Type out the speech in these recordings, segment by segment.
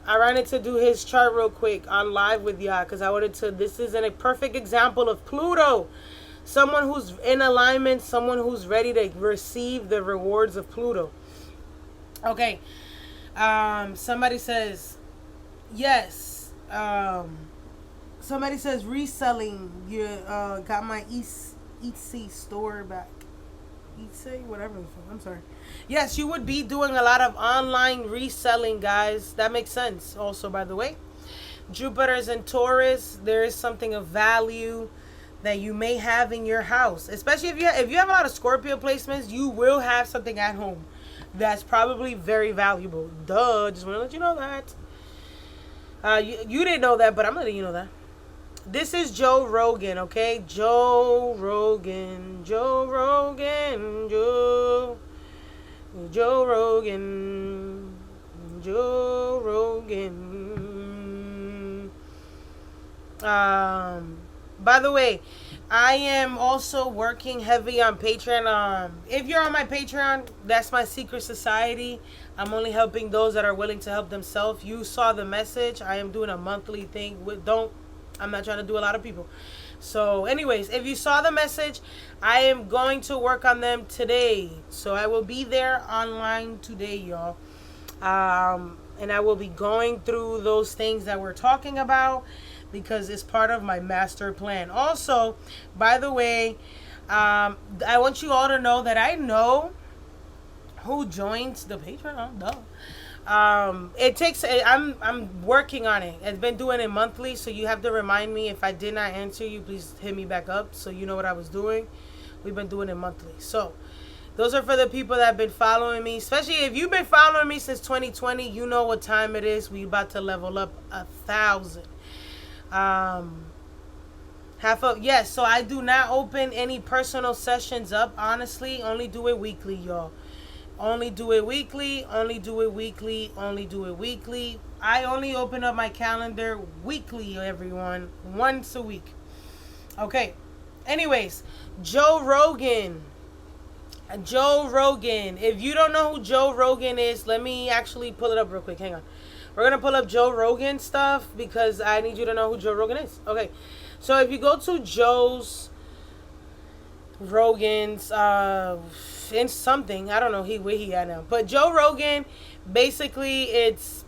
I wanted to do his chart real quick on live with y'all because I wanted to. This is a perfect example of Pluto. Someone who's in alignment, someone who's ready to receive the rewards of Pluto. Okay. Somebody says, yes. Somebody says reselling. You got my Etsy store back. Etsy, whatever the fuck. I'm sorry. Yes, you would be doing a lot of online reselling, guys. That makes sense. Also, by the way, Jupiter's in Taurus. There is something of value that you may have in your house, especially if you have a lot of Scorpio placements. You will have something at home that's probably very valuable. Duh. Just want to let you know that. You didn't know that, but I'm letting you know that. This is Joe Rogan, okay? Joe Rogan, Joe Rogan, Joe Rogan, Joe Rogan. By the way, I am also working heavy on Patreon. If you're on my Patreon, that's my secret society. I'm only helping those that are willing to help themselves. You saw the message. I am doing a monthly thing. I'm not trying to do a lot of people. So anyways, if you saw the message, I am going to work on them today. So I will be there online today, y'all. And I will be going through those things that we're talking about because it's part of my master plan. Also, by the way, I want you all to know that I know who joins the Patreon. It takes. I'm working on it. I've been doing it monthly, so you have to remind me. If I did not answer you, please hit me back up so you know what I was doing. We've been doing it monthly. So those are for the people that have been following me. Especially if you've been following me since 2020, you know what time it is. We about to level up 1,000. Yes, so I do not open any personal sessions up, honestly. Only do it weekly, y'all. Only do it weekly, only do it weekly, only do it weekly. I only open up my calendar weekly, everyone. Once a week. Okay. Anyways, Joe Rogan. Joe Rogan. If you don't know who Joe Rogan is, let me actually pull it up real quick. Hang on. We're going to pull up Joe Rogan stuff because I need you to know who Joe Rogan is. Okay. So if you go to Joe's Rogan's in something, I don't know where he at now, but Joe Rogan, basically it's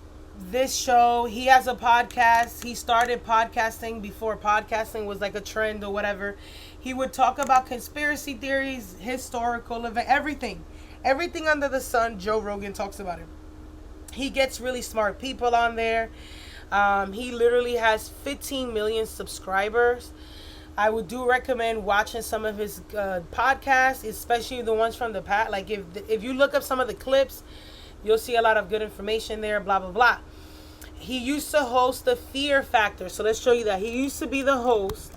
this show. He has a podcast. He started podcasting before podcasting was like a trend or whatever. He would talk about conspiracy theories, historical event, everything under the sun. Joe Rogan talks about it. He gets really smart people on there. He literally has 15 million subscribers. I would recommend watching some of his podcasts, especially the ones from the past. Like if you look up some of the clips, you'll see a lot of good information there, blah, blah, blah. He used to host the Fear Factor. So let's show you that. He used to be the host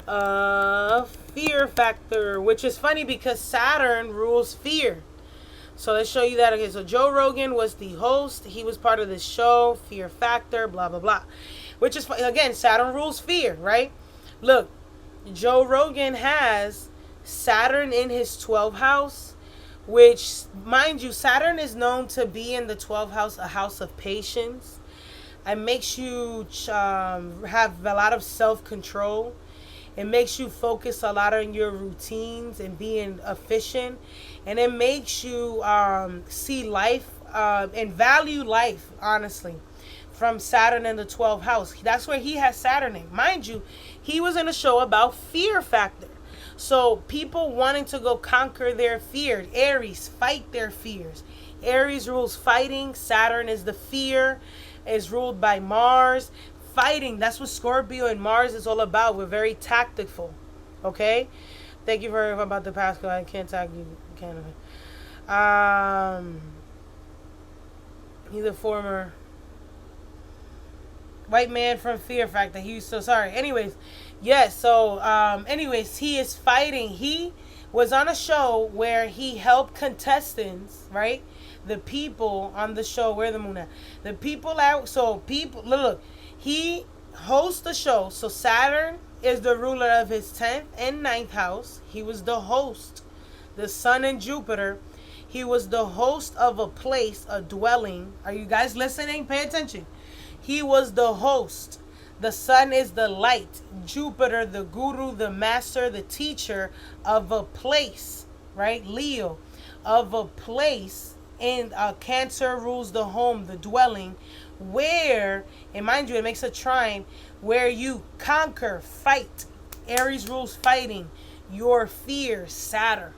of Fear Factor, which is funny because Saturn rules fear. So let's show you that. Okay, so Joe Rogan was the host. He was part of this show, Fear Factor, blah, blah, blah. Which is, again, Saturn rules fear, right? Look, Joe Rogan has Saturn in his 12th house, which, mind you, Saturn is known to be in the 12th house, a house of patience. It makes you have a lot of self-control. It makes you focus a lot on your routines and being efficient. And it makes you see life and value life, honestly, from Saturn in the 12th house. That's where he has Saturn in. Mind you, he was in a show about Fear Factor. So people wanting to go conquer their fears. Aries, fight their fears. Aries rules fighting. Saturn is the fear. Is ruled by Mars. Fighting, that's what Scorpio and Mars is all about. We're very tactful. Okay? Thank you for about the Pascal. I can't tag you. He's a former white man from Fear Factor. He was so sorry. Anyways, yes, so anyways, he is fighting. He was on a show where he helped contestants, right? The people on the show, where the moon at? The people out, so people, look, he hosts the show. So Saturn is the ruler of his 10th and 9th house. He was the host. The Sun and Jupiter. He was the host of a place, a dwelling. Are you guys listening? Pay attention. He was the host. The sun is the light. Jupiter, the guru, the master, the teacher of a place, right? Leo, of a place. And Cancer rules the home, the dwelling, where, and mind you, it makes a trine, where you conquer, fight. Aries rules fighting. Your fear, Saturn.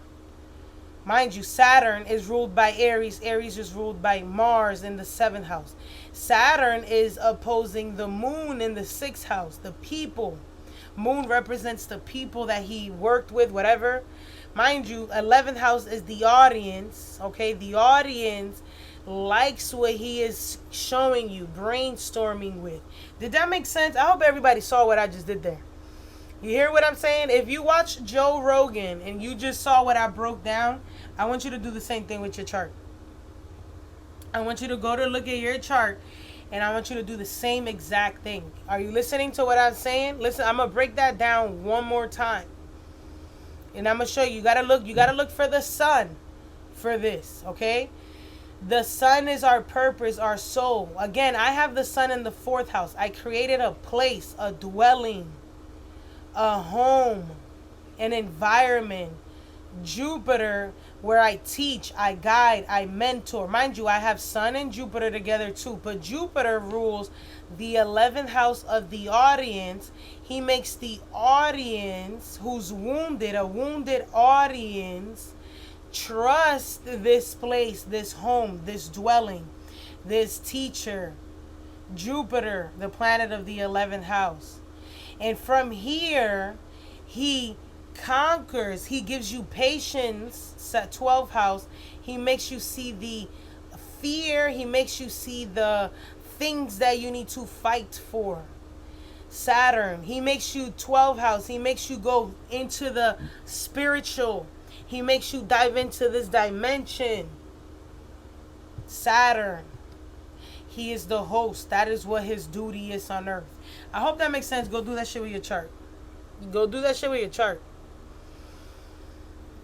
Mind you, Saturn is ruled by Aries. Aries is ruled by Mars in the 7th house. Saturn is opposing the moon in the 6th house, the people. Moon represents the people that he worked with, whatever. Mind you, 11th house is the audience, okay? The audience likes what he is showing you, brainstorming with. Did that make sense? I hope everybody saw what I just did there. You hear what I'm saying? If you watch Joe Rogan and you just saw what I broke down, I want you to do the same thing with your chart. I want you to go to look at your chart and I want you to do the same exact thing. Are you listening to what I'm saying? Listen, I'm going to break that down one more time. And I'm going to show you. You got to look for the sun for this, okay? The sun is our purpose, our soul. Again, I have the sun in the 4th house. I created a place, a dwelling, a home, an environment. Jupiter, where I teach, I guide, I mentor. Mind you, I have Sun and Jupiter together too. But Jupiter rules the 11th house of the audience. He makes the audience who's wounded, a wounded audience, trust this place, this home, this dwelling, this teacher. Jupiter, the planet of the 11th house. And from here, he conquers. He gives you patience. 12th house. He makes you see the fear. He makes you see the things that you need to fight for. Saturn. He makes you 12th house. He makes you go into the spiritual. He makes you dive into this dimension. Saturn. He is the host. That is what his duty is on earth. I hope that makes sense. Go do that shit with your chart. Go do that shit with your chart.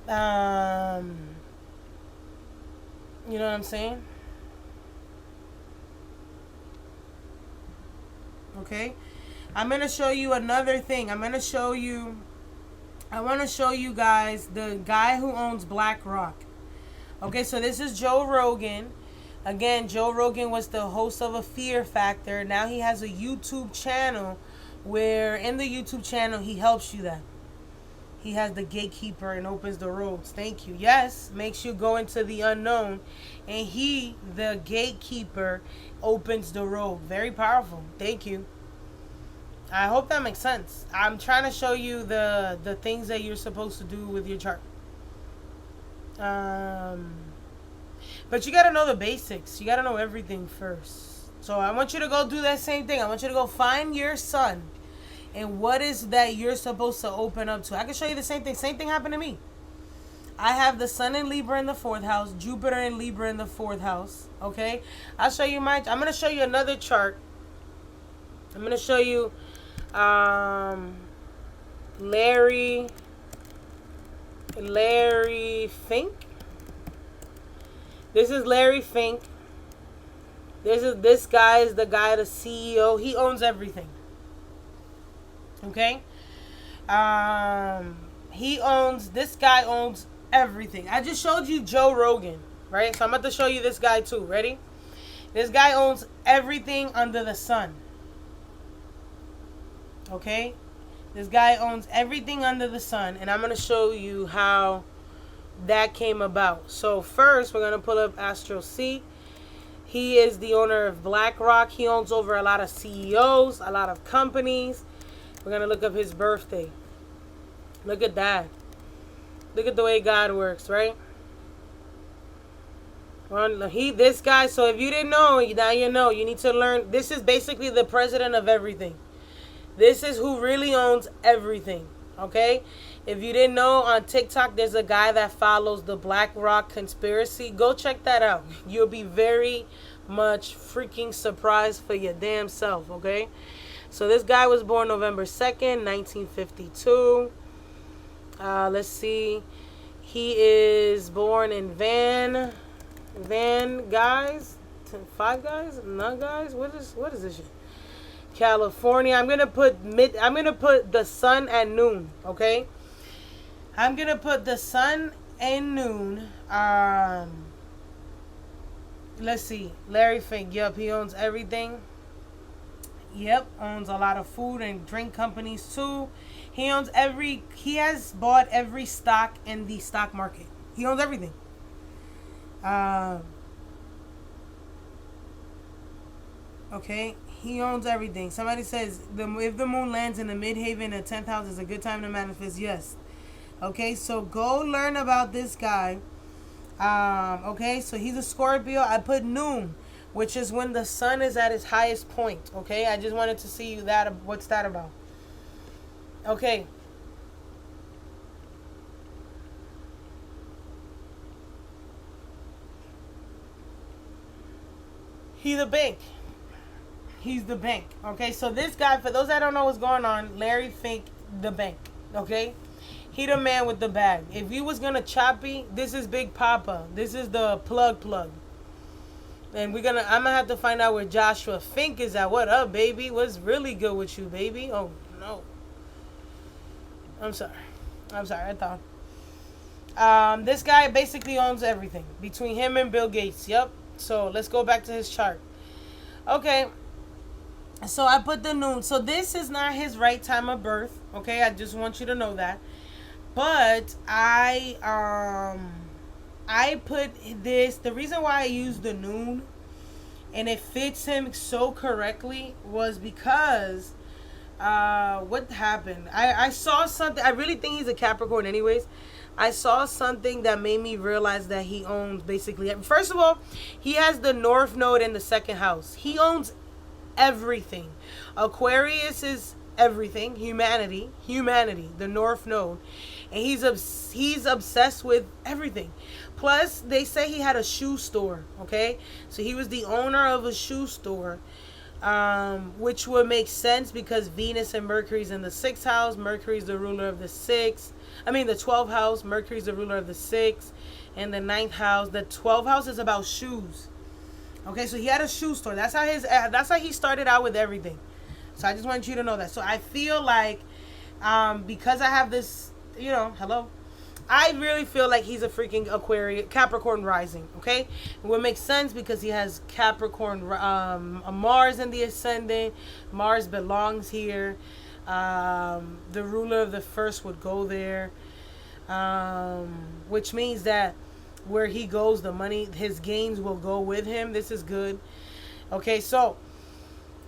You know what I'm saying? Okay. I'm going to show you another thing. I want to show you guys the guy who owns BlackRock. Okay, so this is Joe Rogan. Again, Joe Rogan was the host of a Fear Factor. Now he has a YouTube channel where in the YouTube channel he helps you that. He has the gatekeeper and opens the roads. Thank you. Yes, makes you go into the unknown. And he, the gatekeeper, opens the road. Very powerful. Thank you. I hope that makes sense. I'm trying to show you the things that you're supposed to do with your chart. But you got to know the basics. You got to know everything first. So I want you to go do that same thing. I want you to go find your sun. And what is that you're supposed to open up to? I can show you the same thing. Same thing happened to me. I have the sun in Libra in the 4th house. Jupiter in Libra in the 4th house. Okay? I'm going to show you another chart. I'm going to show you Larry Fink. This is Larry Fink. This guy is the guy, the CEO. He owns everything. Okay? This guy owns everything. I just showed you Joe Rogan, right? So I'm about to show you this guy too. Ready? This guy owns everything under the sun. Okay? This guy owns everything under the sun. And I'm going to show you how that came about. So first, we're going to pull up Astro C. He is the owner of BlackRock. He owns over a lot of CEOs, a lot of companies. We're going to look up his birthday. Look at that. Look at the way God works, right? This guy, so if you didn't know, now you know. You need to learn. This is basically the president of everything. This is who really owns everything, okay? If you didn't know, on TikTok, there's a guy that follows the BlackRock conspiracy. Go check that out. You'll be very much freaking surprised for your damn self, okay? So this guy was born November 2nd, 1952. Let's see. He is born in Van guys, Five Guys, not guys. What is this shit? California. I'm gonna put the sun at noon. Okay. I'm gonna put the sun and noon. Let's see. Larry Fink. Yep, he owns everything. Yep, owns a lot of food and drink companies too. He has bought every stock in the stock market. He owns everything. Okay, he owns everything. Somebody says if the moon lands in the midhaven at 10th house is a good time to manifest. Yes. Okay, so go learn about this guy. Okay, so he's a Scorpio. I put noon, which is when the sun is at its highest point. Okay, I just wanted to see that. What's that about? Okay. He's the bank. He's the bank. Okay, so this guy, for those that don't know what's going on, Larry Fink, the bank. Okay, he the man with the bag. If you was gonna choppy, this is Big Papa. This is the plug. And I'm gonna have to find out where Joshua Fink is at. What up, baby? What's really good with you, baby? Oh no. I'm sorry. I thought. This guy basically owns everything between him and Bill Gates. Yep. So let's go back to his chart. Okay. So I put the noon. So this is not his right time of birth. Okay, I just want you to know that. But I put this. The reason why I used the noon and it fits him so correctly was because what happened? I saw something. I really think he's a Capricorn anyways. I saw something that made me realize that he owns basically. First of all, he has the North Node in the second house. He owns everything. Aquarius is everything. Humanity, the North Node. And he's obsessed with everything. Plus, they say he had a shoe store, okay? So he was the owner of a shoe store, which would make sense because Venus and Mercury's in the 6th house. Mercury's the ruler of the 12th house. Mercury's the ruler of the 6th. And the 9th house. The 12th house is about shoes. Okay, so he had a shoe store. That's how he started out with everything. So I just want you to know that. So I feel like, because I have this, hello, I really feel like he's a freaking Capricorn rising. Okay, it would make sense because he has Capricorn, Mars in the ascendant. Mars belongs here. The ruler of the first would go there, which means that where he goes, the money, his gains will go with him. This is good. Okay, so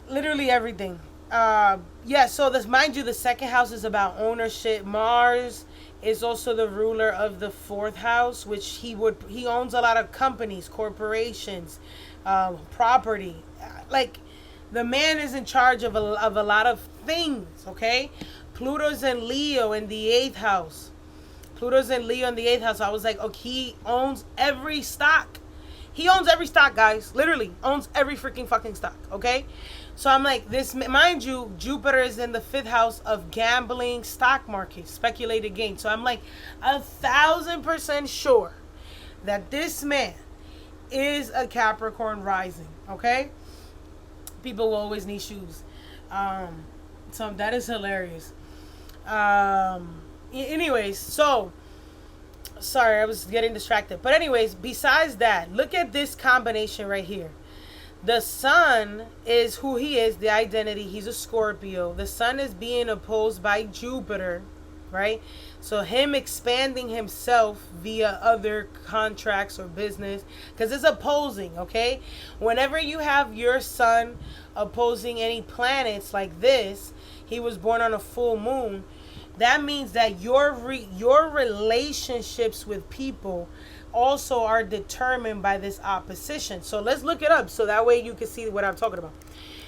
literally everything. So this, mind you, the second house is about ownership. Mars is also the ruler of the 4th house, which he owns a lot of companies, corporations, property. Like, the man is in charge of a lot of things. Okay, Pluto's in Leo in the 8th house. I was like, okay, he owns every stock. He owns every stock, guys. Literally owns every freaking fucking stock. Okay, so I'm like, this, mind you, Jupiter is in the 5th house of gambling, stock market, speculated gain. So I'm like 1,000% sure that this man is a Capricorn rising. Okay, people will always need shoes. So that is hilarious. Anyways, so sorry, I was getting distracted. But anyways, besides that, look at this combination right here. The sun is who he is, the identity. He's a Scorpio. The sun is being opposed by Jupiter, right? So him expanding himself via other contracts or business, because it's opposing, okay? Whenever you have your sun opposing any planets like this, he was born on a full moon. That means that your relationships with people also are determined by this opposition. So let's look it up so that way you can see what I'm talking about.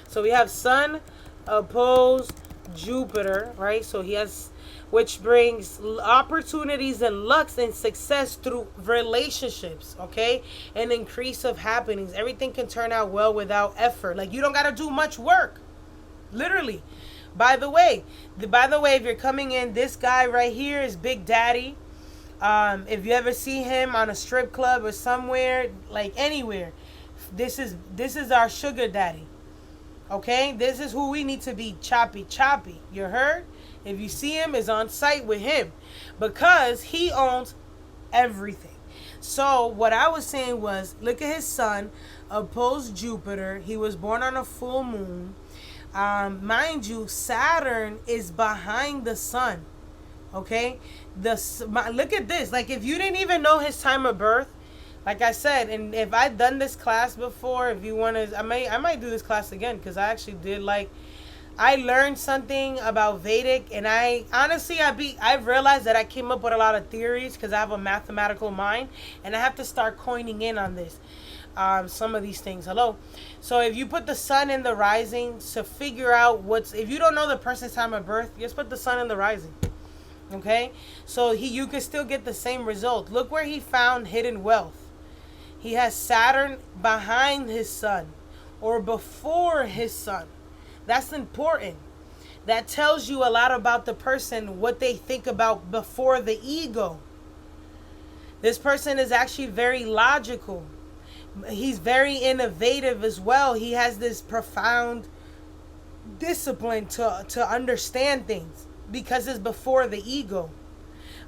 So we have Sun opposed Jupiter, right? So he has, which brings opportunities and lucks and success through relationships, okay? An increase of happenings. Everything can turn out well without effort. Like, you don't got to do much work. Literally. By the way, if you're coming in, this guy right here is Big Daddy. If you ever see him on a strip club or somewhere, like anywhere, this is our sugar daddy. Okay, this is who we need to be choppy choppy. You heard? If you see him, is on site with him because he owns everything. So what I was saying was, look at his sun, opposed Jupiter. He was born on a full moon. Mind you, Saturn is behind the sun. Okay, look at this. Like if you didn't even know his time of birth, like I said, and if I've done this class before, if you want to, I might do this class again because I actually did like. I learned something about Vedic, and I honestly, I've realized that I came up with a lot of theories because I have a mathematical mind, and I have to start coining in on this. Some of these things. Hello. So if you put the sun in the rising to figure out if you don't know the person's time of birth, just put the sun in the rising. Okay, so you can still get the same result. Look where he found hidden wealth. He has Saturn behind his sun or before his sun. That's important. That tells you a lot about the person, what they think about before the ego. This person is actually very logical. He's very innovative as well. He has this profound discipline to understand things because it's before the ego.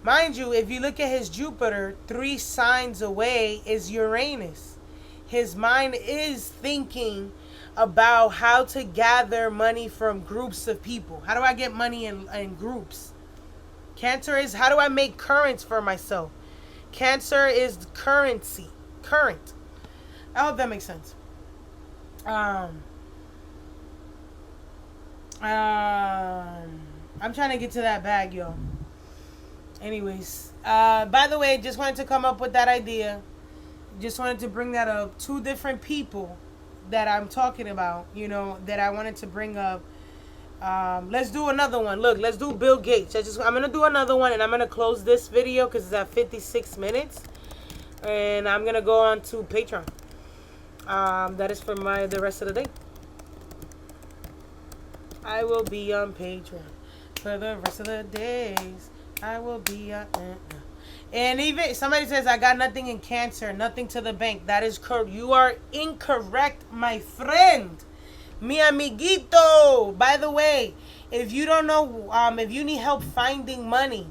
Mind you, if you look at his Jupiter, 3 signs away is Uranus. His mind is thinking about how to gather money from groups of people. How do I get money in groups? Cancer is how do I make currents for myself? Cancer is currency. Current. I hope that makes sense. I'm trying to get to that bag, yo. Anyways, by the way, just wanted to come up with that idea. Just wanted to bring that up. 2 different people that I'm talking about, that I wanted to bring up. Let's do another one. Look, let's do Bill Gates. I'm going to do another one, and I'm going to close this video because it's at 56 minutes. And I'm going to go on to Patreon. That is for the rest of the day. I will be on Patreon for the rest of the days. I will be on. And even somebody says I got nothing in Cancer, nothing to the bank. That is correct. You are incorrect, my friend. Mi amiguito. By the way, if you don't know, if you need help finding money,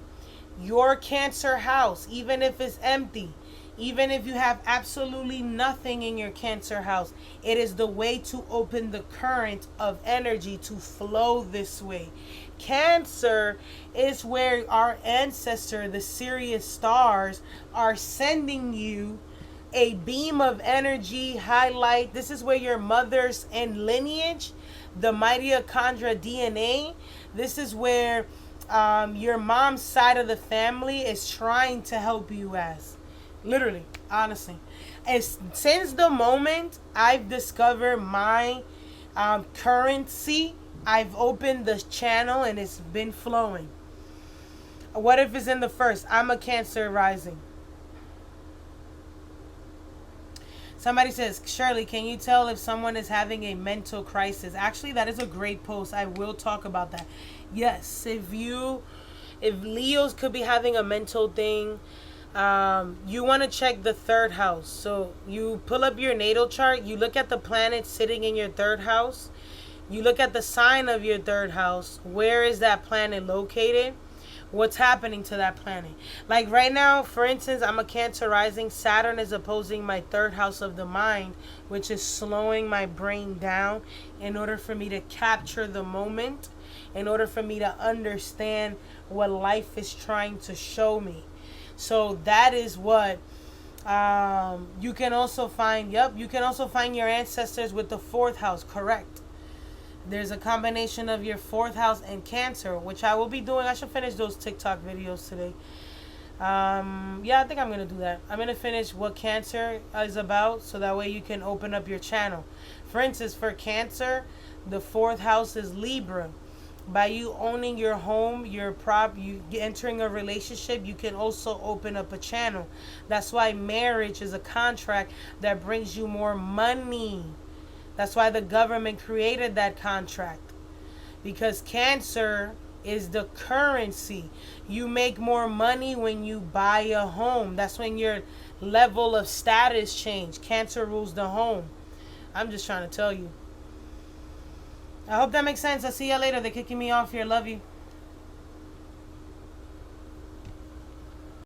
your Cancer house, even if it's empty, even if you have absolutely nothing in your Cancer house, it is the way to open the current of energy to flow this way. Cancer is where our ancestor, the Sirius stars, are sending you a beam of energy, highlight. This is where your mother's and lineage, the mitochondria DNA, this is where your mom's side of the family is trying to help you as. Literally, honestly. Since the moment I've discovered my currency, I've opened the channel and it's been flowing. What if it's in the first? I'm a Cancer rising. Somebody says, Shirley, can you tell if someone is having a mental crisis? Actually, that is a great post. I will talk about that. Yes, if Leos could be having a mental thing, you want to check the 3rd house. So you pull up your natal chart, you look at the planet sitting in your 3rd house, you look at the sign of your 3rd house. Where is that planet located? What's happening to that planet? Like right now, for instance, I'm a Cancer rising. Saturn is opposing my 3rd house of the mind, which is slowing my brain down in order for me to capture the moment, in order for me to understand what life is trying to show me. So that is what you can also find. You can also find your ancestors with the 4th house. Correct. There's a combination of your 4th house and Cancer, which I will be doing. I should finish those TikTok videos today. Yeah, I think I'm going to do that. I'm going to finish what Cancer is about so that way you can open up your channel. For instance, for Cancer, the 4th house is Libra. By you owning your home, you entering a relationship, you can also open up a channel. That's why marriage is a contract that brings you more money. That's why the government created that contract. Because Cancer is the currency. You make more money when you buy a home. That's when your level of status change. Cancer rules the home. I'm just trying to tell you. I hope that makes sense. I'll see you later. They're kicking me off here. Love you.